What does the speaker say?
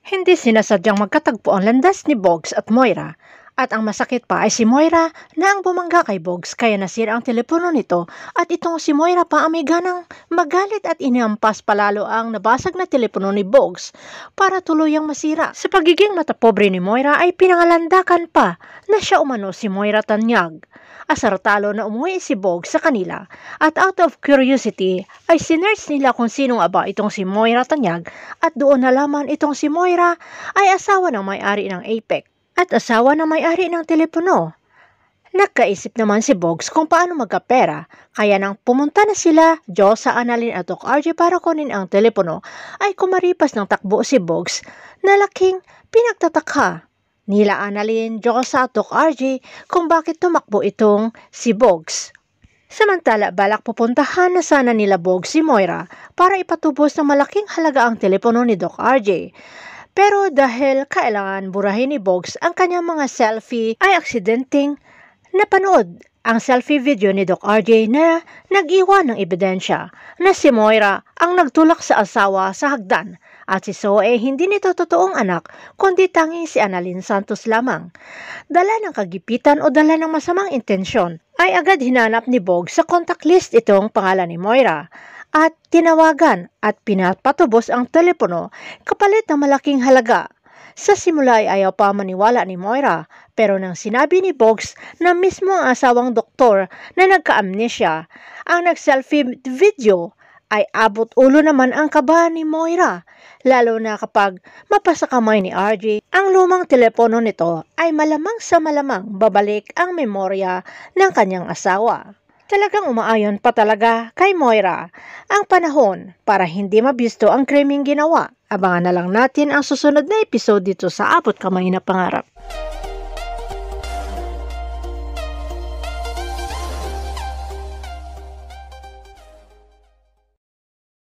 Hindi sinasadyang magkatagpo ang landas ni Bogs at Moira. At ang masakit pa ay si Moira na ang bumangga kay Bogs kaya nasira ang telepono nito at itong si Moira pa ang may ganang magalit at inihampas palalo ang nabasag na telepono ni Bogs para tuluyang masira. Sa pagiging matapobre ni Moira ay pinangalandakan pa na siya umano si Moira Tanyag. Asar talo na umuwi si Bogs sa kanila at out of curiosity ay sinerch nila kung sinong aba itong si Moira Tanyag at doon nalaman itong si Moira ay asawa ng may-ari ng Apex at asawa ng may-ari ng telepono. Nagkaisip naman si Bogs kung paano magkapera, kaya nang pumunta na sila, Diyos sa Annalyn at Doc RJ para kunin ang telepono, ay kumaripas ng takbo si Bogs na laking pinagtataka nila Annalyn, Diyos at Doc RJ kung bakit tumakbo itong si Bogs. Samantala, balak pupuntahan na sana nila Bogs si Moira para ipatubos ng malaking halaga ang telepono ni Doc RJ. Pero dahil kailangan burahin ni Bogs ang kanyang mga selfie ay aksidenteng napanood ang selfie video ni Doc RJ na nag-iwan ng ebidensya na si Moira ang nagtulak sa asawa sa hagdan at si Zoe hindi nito totoong anak kundi tanging si Annalyn Santos lamang. Dala ng kagipitan o dala ng masamang intensyon ay agad hinanap ni Bogs sa contact list itong pangalan ni Moira at tinawagan at pinapatubos ang telepono kapalit ng malaking halaga. Sa simula ay ayaw pa maniwala ni Moira pero nang sinabi ni Bogs na mismo ang asawang doktor na nagka-amnesia ang nag-selfie video ay abot ulo naman ang kaba ni Moira lalo na kapag mapasakamay ni RJ ang lumang telepono nito ay malamang sa malamang babalik ang memorya ng kanyang asawa. Talagang umaayon pa talaga kay Moira ang panahon para hindi mabisto ang krimeng ginawa. Abangan na lang natin ang susunod na episode dito sa Abot Kamay na Pangarap.